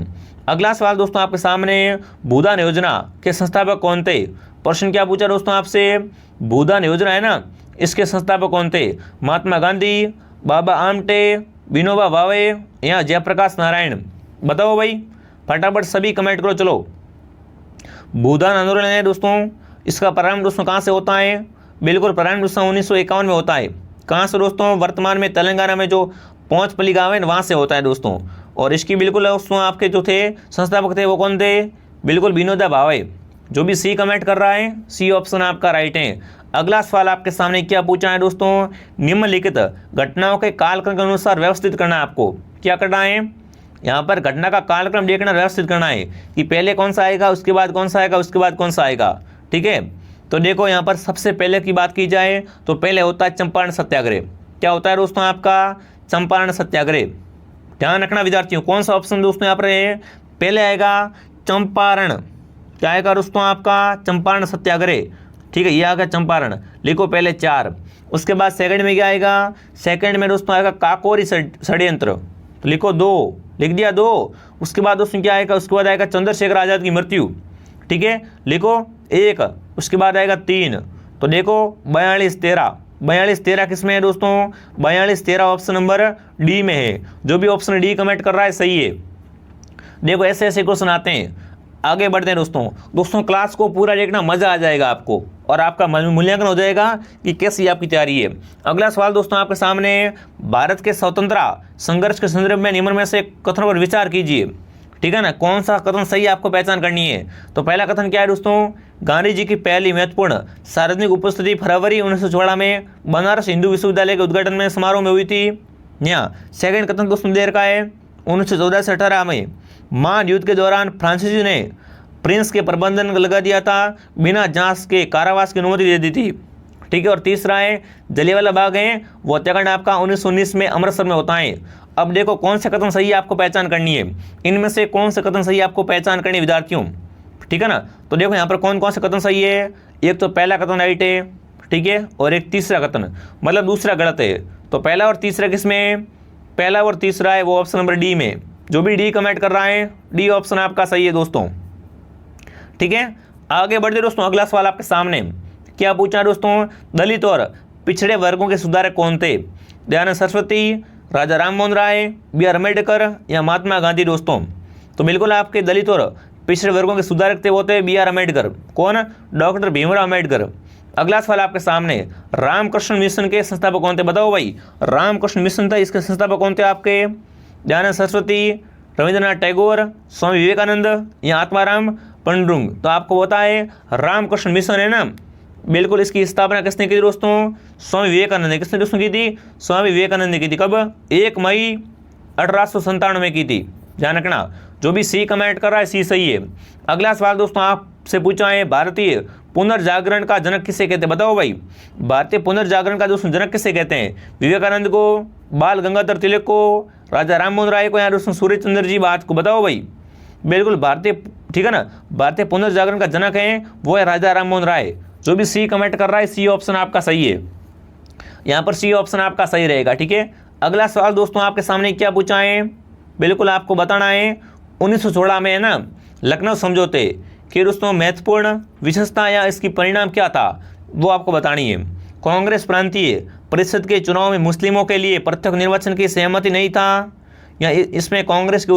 अगला सवाल दोस्तों आपके सामने, भूदान योजना के संस्थापक कौन थे? प्रश्न क्या पूछा दोस्तों आपसे? भूदान योजना है ना, इसके संस्थापक कौन थे? महात्मा गांधी, बाबा आमटे, विनोबा भावे या जयप्रकाश नारायण? बताओ भाई, फटाफट सभी कमेंट करो। चलो, भूदान आंदोलन है दोस्तों, इसका प्रारंभ दोस्तों कहाँ से होता है? बिल्कुल प्रारंभ दोस्तों 1951 में होता है। कहाँ से दोस्तों? वर्तमान में तेलंगाना में जो पौंचपल्ली गाँव है वहाँ से होता है दोस्तों। और इसकी बिल्कुल दोस्तों आपके जो थे संस्थापक थे वो कौन थे? बिल्कुल विनोबा भावे। जो भी सी कमेंट कर रहा है सी ऑप्शन आपका राइट है। अगला सवाल आपके सामने क्या पूछा है दोस्तों? निम्नलिखित घटनाओं के कालक्रम के अनुसार व्यवस्थित करना है आपको। क्या करना है? यहाँ पर घटना का कालक्रम देखना, व्यवस्थित करना है कि पहले कौन सा आएगा, उसके बाद कौन सा आएगा, उसके बाद कौन सा आएगा। ठीक है, तो देखो यहाँ पर सबसे पहले की बात की जाए तो पहले होता है चंपारण सत्याग्रह। क्या होता है दोस्तों आपका? चंपारण सत्याग्रह। ध्यान रखना विद्यार्थियों, कौन सा ऑप्शन दोस्तों यहाँ पर है? पहले आएगा चंपारण। क्या आएगा दोस्तों आपका? चंपारण सत्याग्रह। ठीक है, ये आ गया चंपारण, लिखो पहले 4। उसके बाद सेकंड में क्या आएगा? सेकंड में दोस्तों आएगा काकोरी षड्यंत्र, तो लिखो 2, लिख दिया 2। उसके बाद दोस्तों क्या आएगा? उसके बाद आएगा चंद्रशेखर आजाद की मृत्यु। ठीक है, लिखो 1। उसके बाद आएगा 3, तो देखो 42-13। 42-13 किस में है दोस्तों? 42-13 ऑप्शन नंबर डी में है। जो भी ऑप्शन डी कमेंट कर रहा है सही है। देखो ऐसे ऐसे क्वेश्चन आते हैं। आगे बढ़ते हैं दोस्तों क्लास को पूरा देखना, मजा आ जाएगा आपको और आपका मूल्यांकन हो जाएगा कि कैसी आपकी तैयारी है। अगला सवाल दोस्तों आपके सामने, भारत के स्वतंत्रता संघर्ष के संदर्भ में निम्न में से कथनों पर विचार कीजिए। ठीक है ना, कौन सा कथन सही आपको पहचान करनी है। तो पहला कथन क्या है दोस्तों? गांधी जी की पहली महत्वपूर्ण सार्वजनिक उपस्थिति फरवरी 1914 में बनारस हिंदू विश्वविद्यालय के उद्घाटन में समारोह में हुई थी। या सेकंड कथन दोस्तों देर का है, 1914 से 18 में मान युद्ध के दौरान फ्रांसीसी ने प्रिंस के प्रबंधन लगा दिया था, बिना जांच के कारावास की अनुमति दे दी थी। ठीक है, और तीसरा है जलियांवाला बाग है वो हत्याकांड आपका 1919 में अमृतसर में होता है। अब देखो कौन सा कथन सही आपको पहचान करनी है, इनमें से कौन सा कथन सही आपको पहचान करनी है विद्यार्थियों। ठीक है ना, तो देखो यहाँ पर कौन कौन सा कथन सही है। एक तो पहला कथन राइट है, ठीक है, और एक तीसरा कथन मतलब दूसरा गलत है। तो पहला और तीसरा किस में? पहला और तीसरा है वो ऑप्शन नंबर डी में। जो भी डी कमेंट कर रहा है डी ऑप्शन आपका सही है दोस्तों। ठीक है, आगे बढ़ते दोस्तों। अगला सवाल आपके सामने क्या पूछा दोस्तों? दलित और पिछड़े वर्गों के सुधारक कौन थे? दयानंद सरस्वती, राजा राम मोहन राय, B.R. अम्बेडकर या महात्मा गांधी दोस्तों। तो बिल्कुल आपके दलित और पिछड़े वर्गों के सुधारक थे वो थे B.R. अम्बेडकर। कौन? डॉक्टर भीमराव अम्बेडकर। अगला सवाल आपके सामने, रामकृष्ण मिशन के संस्थापक कौन थे? बताओ भाई, रामकृष्ण मिशन था, इसके संस्थापक कौन थे आपके? दयानंद सरस्वती, रविंद्रनाथ टैगोर, स्वामी विवेकानंद या आत्माराम पंडुरंग। तो आपको पता है रामकृष्ण मिशन है ना, बिल्कुल इसकी स्थापना किसने की थी दोस्तों? स्वामी विवेकानंद ने। किसने दोस्तों की थी? स्वामी विवेकानंद ने की थी। कब? 1 मई 1897 में की थी। ध्यान रखना, जो भी सी कमेंट कर रहा है सी सही है। अगला सवाल दोस्तों आपसे पूछा है, भारतीय पुनर्जागरण का जनक किसे कहते हैं? बताओ भाई, भारतीय पुनर्जागरण का दोस्तों जनक किसे कहते हैं? विवेकानंद को, बाल गंगाधर तिलक को, राजा राम मोहन राय को या दोस्तों सूर्य चंद्र जी बात को? बताओ भाई, बिल्कुल भारतीय, ठीक है ना, भारतीय पुनर्जागरण का जनक है वो है राजा राम मोहन राय। जो भी सी कमेंट कर रहा है सी ऑप्शन आपका सही है, यहाँ पर सी ऑप्शन आपका सही रहेगा। ठीक है, अगला सवाल दोस्तों आपके सामने क्या पूछा है, बिल्कुल आपको बताना है 1916 में है ना लखनऊ समझौते कि दोस्तों महत्वपूर्ण विशेषता या इसकी परिणाम क्या था वो आपको बतानी है। कांग्रेस प्रांतीय परिषद के चुनाव में मुस्लिमों के लिए प्रत्यक्ष निर्वाचन की सहमति नहीं था, या इसमें कांग्रेस के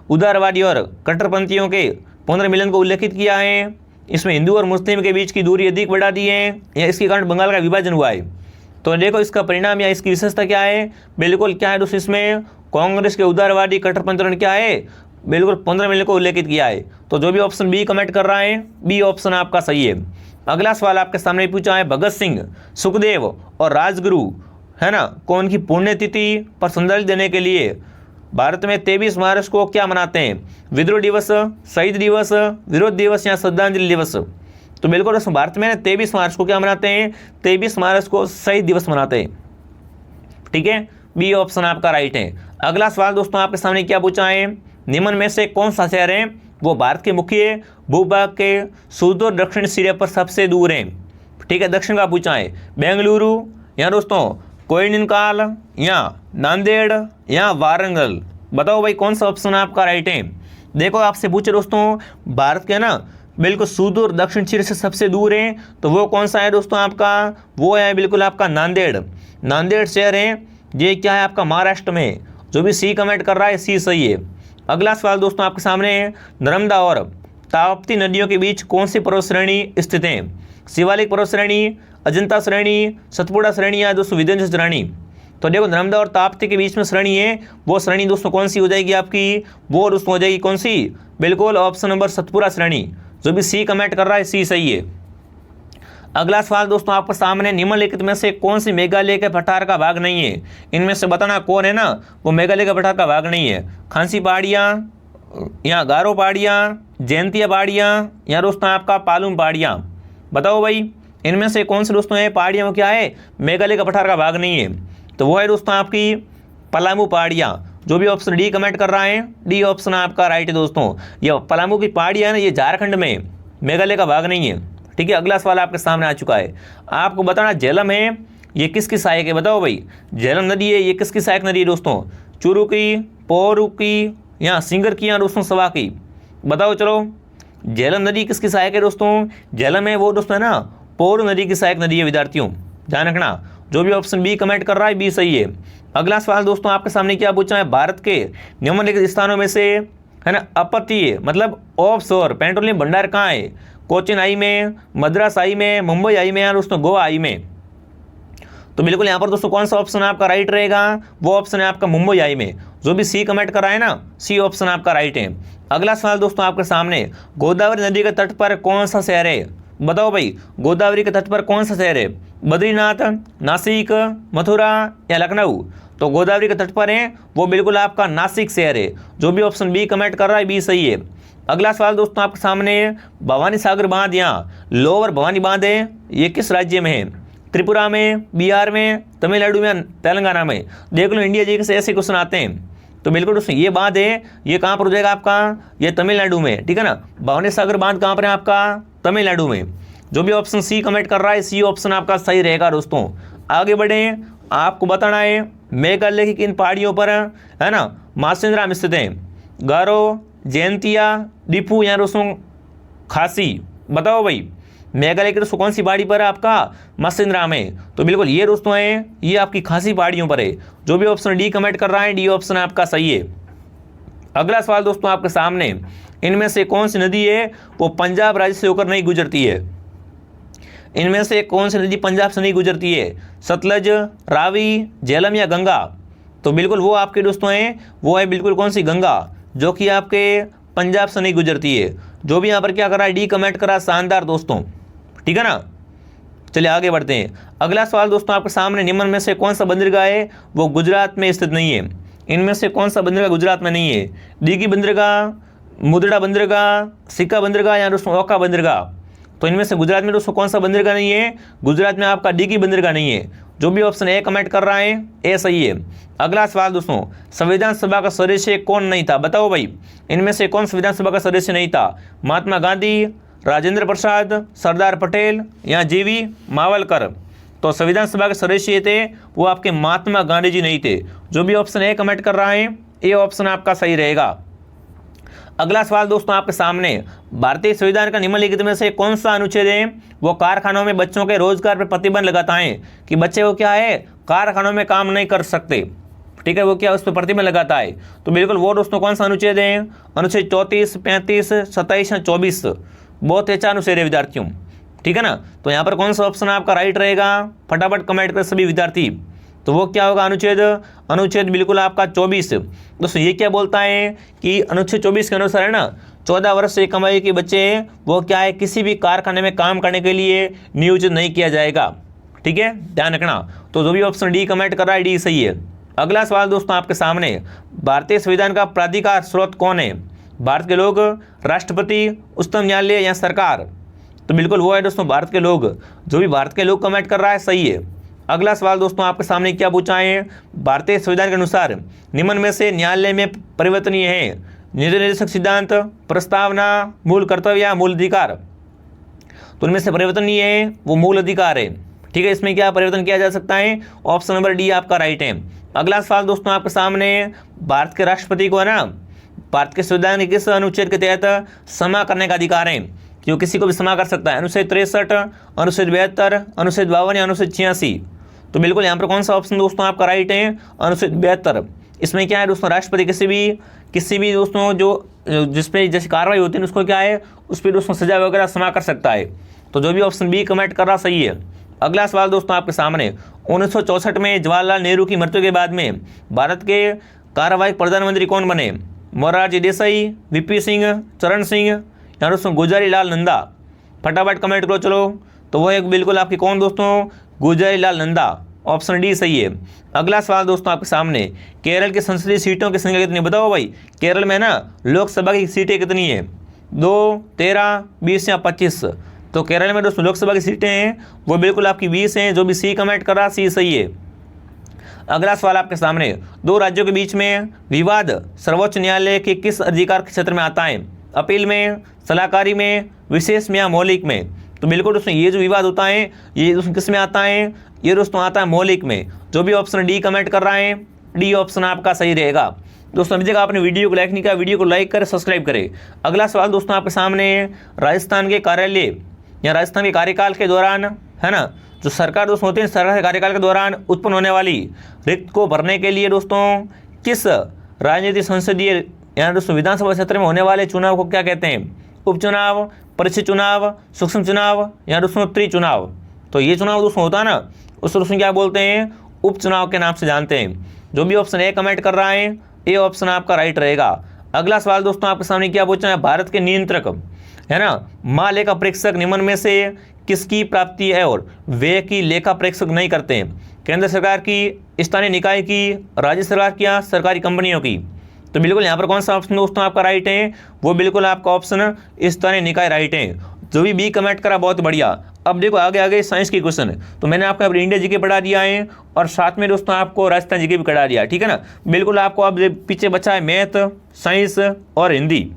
उदारवादी और कट्टरपंथियों के पुनर्मिलन को उल्लेखित किया है, इसमें हिंदू और मुस्लिम के बीच की दूरी अधिक बढ़ा दी है, या इसके कारण बंगाल का विभाजन हुआ है। तो देखो इसका परिणाम या इसकी विशेषता क्या है, बिल्कुल क्या है दोस्तों, इसमें कांग्रेस के उदारवादी कट्टरपंथी क्या है, बिल्कुल पुनर्मिलन को उल्लेखित किया है। तो जो भी ऑप्शन बी कमेंट कर रहा है बी ऑप्शन आपका सही है। अगला सवाल आपके सामने पूछा है, भगत सिंह, सुखदेव और राजगुरु है ना को उनकी पुण्यतिथि पर श्रद्धांजलि देने के लिए भारत में 23 मार्च को क्या मनाते हैं? विद्रोह दिवस, शहीद दिवस, विरोध दिवस या श्रद्धांजलि दिवस? तो बिल्कुल दोस्तों भारत में 23 मार्च को क्या मनाते हैं? 23 मार्च को शहीद दिवस मनाते हैं। ठीक है, बी ऑप्शन आपका राइट है। अगला सवाल दोस्तों आपके सामने क्या पूछा है? निम्न में से कौन सा शहर है वो भारत के मुख्य भूभाग के सुदूर दक्षिण सिरे पर सबसे दूर है? ठीक है, दक्षिण का पूछा है। बेंगलुरु या दोस्तों कोयनिकाल या नांदेड़ या वारंगल? बताओ भाई कौन सा ऑप्शन आपका राइट है। देखो आपसे पूछे दोस्तों भारत के ना बिल्कुल सुदूर दक्षिण सिरे से सबसे दूर है, तो वो कौन सा है दोस्तों आपका? वो है बिल्कुल आपका नांदेड़। नांदेड़ शहर है, ये क्या है आपका? महाराष्ट्र में। जो भी सी कमेंट कर रहा है सी सही है। अगला सवाल दोस्तों आपके सामने है, नर्मदा और ताप्ती नदियों के बीच कौन सी पर्वत श्रेणी स्थित है? शिवालिक पर्वत श्रेणी, अजंता श्रेणी, सतपुड़ा श्रेणी या दोस्तों विंध्याचल श्रेणी? तो देखो नर्मदा और ताप्ती के बीच में श्रेणी है, वो श्रेणी दोस्तों कौन सी हो जाएगी आपकी? वो दोस्तों हो जाएगी कौन सी? बिल्कुल ऑप्शन नंबर सतपुड़ा श्रेणी। जो भी सी कमेंट कर रहा है सी सही है। अगला सवाल दोस्तों आपके सामने, निम्नलिखित में से कौन सी मेघालय के पठार का भाग नहीं है? इनमें से बताना कौन है ना वो मेघालय का पठार का भाग नहीं है। खांसी पहाड़ियाँ या गारो पहाड़ियाँ, जयंतिया पहाड़ियाँ या दोस्तों आपका पालूम पहाड़ियाँ? बताओ भाई इनमें से कौन से दोस्तों है पहाड़ियाँ वो क्या है? मेघालय का पठार का भाग नहीं है, तो वो है दोस्तों आपकी पलामू पहाड़ियाँ। जो भी ऑप्शन डी कमेंट कर रहा है डी ऑप्शन आपका राइट है दोस्तों। ये पलामू की पहाड़ियाँ ना ये झारखंड में, मेघालय का भाग नहीं है। ठीक है, अगला सवाल आपके सामने आ चुका है। आपको बताना झेलम है ये किसकी सहायक है? बताओ भाई झेलम नदी है ये किसकी सहायक नदी है दोस्तों? चूरू की, पोरू की या सिंगर की या दोस्तों सवा की? बताओ चलो झेलम नदी किसकी सहायक है दोस्तों? झेलम है वो दोस्तों है ना पोरू नदी की सहायक नदी है विद्यार्थियों, ध्यान रखना। जो भी ऑप्शन बी कमेंट कर रहा है बी सही है। अगला सवाल दोस्तों आपके सामने क्या पूछा है? भारत के निम्नलिखित स्थानों में से है ना अपतटीय मतलब ऑफ शोर पेट्रोलियम भंडार कहाँ है? कोचिन आई में, मद्रास आई में, मुंबई आई में या दोस्तों गोवा आई में? तो बिल्कुल यहाँ पर दोस्तों कौन सा ऑप्शन आपका राइट रहेगा? वो ऑप्शन है आपका मुंबई आई में। जो भी सी कमेंट कर रहा है ना सी ऑप्शन आपका राइट है। अगला सवाल दोस्तों आपके सामने, गोदावरी नदी के तट पर कौन सा शहर है? बताओ भाई गोदावरी के तट पर कौन सा शहर है? बद्रीनाथ, नासिक, मथुरा या लखनऊ? तो गोदावरी के तट पर है वो बिल्कुल आपका नासिक शहर है। जो भी ऑप्शन बी कमेंट कर रहा है बी सही है। अगला सवाल दोस्तों आपके सामने, भवानी सागर बांध या लोअर भवानी बांध है ये किस राज्य में है? त्रिपुरा में, बिहार में, तमिलनाडु में, तेलंगाना में? देख लो इंडिया जी से ऐसे क्वेश्चन आते हैं। तो बिल्कुल दोस्तों ये बांध है ये कहाँ पर हो जाएगा आपका? ये तमिलनाडु में। ठीक है ना, भवानी सागर बांध कहाँ पर है आपका? तमिलनाडु में। जो भी ऑप्शन सी कमेंट कर रहा है सी ऑप्शन आपका सही रहेगा दोस्तों। आगे बढ़े, आपको बताना है मेघालय की किन पहाड़ियों पर है ना मासेंद्राम स्थित है? गारो, जयंतिया, दीपू या दोस्तों खासी? बताओ भाई मेघालय की दोस्तों कौन सी पहाड़ी पर है आपका? मासेंद्राम है। तो बिल्कुल ये दोस्तों है ये आपकी खासी पहाड़ियों पर है। जो भी ऑप्शन डी कमेंट कर रहा है डी ऑप्शन आपका सही है। अगला सवाल दोस्तों आपके सामने, इनमें से कौन सी नदी है वो पंजाब राज्य से होकर नहीं गुजरती है? इनमें से कौन सी नदी पंजाब से नहीं गुजरती है? सतलज, रावी, झेलम या गंगा? तो बिल्कुल वो आपके दोस्तों हैं वो है बिल्कुल कौन सी? गंगा, जो कि आपके पंजाब से नहीं गुजरती है। जो भी यहाँ पर क्या करा है डी कमेंट करा, शानदार दोस्तों। ठीक है ना, चलिए आगे बढ़ते हैं। अगला सवाल दोस्तों आपके सामने, निम्न में से कौन सा बंदरगाह है वो गुजरात में स्थित नहीं है? इनमें से कौन सा बंदरगाह गुजरात में नहीं है? दीघी बंदरगाह, मुद्रा बंदरगाह, सिक्का बंदरगाह या दोस्तों ओखा बंदरगाह? तो इनमें से गुजरात में दोस्तों कौन सा बंदरगाह नहीं है? गुजरात में आपका दीघी बंदरगाह नहीं है। जो भी ऑप्शन ए कमेंट कर रहा है ए सही है। अगला सवाल दोस्तों, संविधान सभा का सदस्य कौन नहीं था? बताओ भाई इनमें से कौन संविधान सभा का सदस्य नहीं था? महात्मा गांधी, राजेंद्र प्रसाद, सरदार पटेल या जीवी मावलकर? तो संविधान सभा के सदस्य थे वो आपके महात्मा गांधी जी नहीं थे। जो भी ऑप्शन ए कमेंट कर रहा है ए ऑप्शन आपका सही रहेगा। अगला सवाल दोस्तों आपके सामने, भारतीय संविधान का निम्नलिखित में से कौन सा अनुच्छेद है वो कारखानों में बच्चों के रोजगार पर प्रतिबंध लगाता है कि बच्चे वो क्या है कारखानों में काम नहीं कर सकते? ठीक है, वो क्या उस पर प्रतिबंध लगाता है? तो बिल्कुल वो दोस्तों कौन सा अनुच्छेद है? अनुच्छेद 34, 35, 27 या 24? बहुत अच्छा अनुच्छेद है विद्यार्थियों। ठीक है ना, तो यहाँ पर कौन सा ऑप्शन आपका राइट रहेगा? फटाफट कमेंट कर सभी विद्यार्थी। तो वो क्या होगा अनुच्छेद बिल्कुल आपका 24। दोस्तों ये क्या बोलता है कि अनुच्छेद 24 के अनुसार है ना 14 वर्ष से कम आयु के बच्चे वो क्या है किसी भी कारखाने में काम करने के लिए नियोजित नहीं किया जाएगा। ठीक है, ध्यान रखना। तो जो भी ऑप्शन डी कमेंट कर रहा है डी सही है। अगला सवाल दोस्तों आपके सामने, भारतीय संविधान का प्राधिकार स्रोत कौन है? भारत के लोग, राष्ट्रपति, उच्चतम न्यायालय या सरकार? तो बिल्कुल वो है दोस्तों भारत के लोग। जो भी भारत के लोग कमेंट कर रहा है सही है। अगला सवाल दोस्तों आपके सामने क्या पूछा है? भारतीय संविधान के अनुसार निम्न में से न्यायालय में परिवर्तनीय है? निर्देशक सिद्धांत, प्रस्तावना, मूल कर्तव्य या मूल अधिकार? तो उनमें से परिवर्तनीय है वो मूल अधिकार है। ठीक है, इसमें क्या परिवर्तन किया जा सकता है? ऑप्शन नंबर डी आपका राइट है। अगला सवाल दोस्तों आपके सामने, भारत के राष्ट्रपति को है ना भारत के संविधान के किस अनुच्छेद के तहत क्षमा करने का अधिकार है? जो किसी को भी क्षमा कर सकता है। अनुच्छेद 63, अनुच्छेद 72, अनुच्छेद 52 या अनुच्छेद 86? तो बिल्कुल यहाँ पर कौन सा ऑप्शन दोस्तों आपका राइट है? अनुच्छेद 72। इसमें क्या है दोस्तों, राष्ट्रपति किसी भी दोस्तों जो जिसपे जैसी कार्रवाई होती है उसको क्या है, उस पर दोस्तों सजा वगैरह क्षमा कर सकता है। तो जो भी ऑप्शन बी कमेंट कर रहा सही है। अगला सवाल दोस्तों आपके सामने, 1964 में जवाहरलाल नेहरू की मृत्यु के बाद में भारत के कार्यवाहक प्रधानमंत्री कौन बने? मोरारजी देसाई, वीपी सिंह, चरण सिंह या दोस्तों गुलजारी लाल नंदा? फटाफट कमेंट करो चलो। तो वो एक बिल्कुल आपकी कौन दोस्तों, गुलजारी लाल नंदा। ऑप्शन डी सही है। अगला सवाल दोस्तों आपके सामने, केरल की संसदीय सीटों की संख्या कितनी? बताओ भाई, केरल में ना लोकसभा की सीटें कितनी है? 2, 13, 20 या 25? तो केरल में दोस्तों लोकसभा की सीटें हैं वो बिल्कुल आपकी 20 हैं। जो भी सी कमेंट कर रहा सी सही है। अगला सवाल आपके सामने, दो राज्यों के बीच में विवाद सर्वोच्च न्यायालय के किस अधिकार के क्षेत्र में आता है? अपील में, सलाहकारी में, विशेष में या मौलिक में? तो बिल्कुल दोस्तों ये जो विवाद होता है ये दोस्तों किस में आता है? ये दोस्तों आता है मौलिक में। जो भी ऑप्शन डी कमेंट कर रहे हैं डी ऑप्शन आपका सही रहेगा। दोस्तों अभी तक आपने वीडियो को लाइक नहीं किया, वीडियो को लाइक करें, सब्सक्राइब करें। अगला सवाल दोस्तों आपके सामने, राजस्थान के कार्यालय या राजस्थान के कार्यकाल के दौरान है ना जो सरकार दोस्तों होती है, सरकार के कार्यकाल के दौरान उत्पन्न होने वाली रिक्त को भरने के लिए दोस्तों किस राजनीतिक संसदीय या दोस्तों विधानसभा क्षेत्र में होने वाले चुनाव को क्या कहते हैं? उपचुनाव, परिषद चुनाव, सूक्ष्म चुनाव या दोस्तों त्रिचुनाव? तो ये चुनाव दोस्तों होता है ना उसको दोस्तों क्या बोलते हैं? उपचुनाव के नाम से जानते हैं। जो भी ऑप्शन ए कमेंट कर रहा है ये ऑप्शन आपका राइट रहेगा। अगला सवाल दोस्तों आपके सामने क्या पूछना है? भारत के नियंत्रक है ना महालेखा परीक्षक निम्न में से किसकी प्राप्ति है और वे की लेखा परीक्षक नहीं करते हैं? केंद्र सरकार की, स्थानीय निकाय की, राज्य सरकार की या सरकारी कंपनियों की? तो बिल्कुल यहाँ पर कौन सा ऑप्शन दोस्तों आपका राइट है? वो बिल्कुल आपका ऑप्शन स्थानीय निकाय राइट है। जो भी बी कमेंट करा बहुत बढ़िया। अब देखो आगे साइंस की क्वेश्चन तो मैंने आपको इंडिया जीके पढ़ा दिया है और साथ में दोस्तों आपको राजस्थान जीके भी पढ़ा दिया, ठीक है ना। बिल्कुल आपको अब पीछे बचा है मैथ, साइंस और हिंदी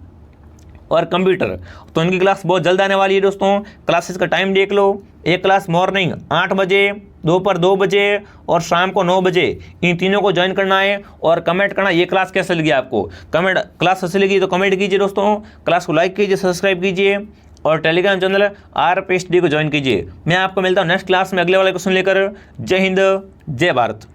और कंप्यूटर। तो इनकी क्लास बहुत जल्द आने वाली है दोस्तों। क्लासेस का टाइम देख लो, एक क्लास मॉर्निंग 8 बजे, दोपहर 2 बजे और शाम को 9 बजे। इन तीनों को ज्वाइन करना है और कमेंट करना ये क्लास कैसे लगी आपको। क्लास कैसे लगी तो कमेंट कीजिए दोस्तों। क्लास को लाइक कीजिए, सब्सक्राइब कीजिए और टेलीग्राम चैनल RPSD को ज्वाइन कीजिए। मैं आपको मिलता हूँ नेक्स्ट क्लास में अगले वाले क्वेश्चन लेकर। जय हिंद, जय भारत।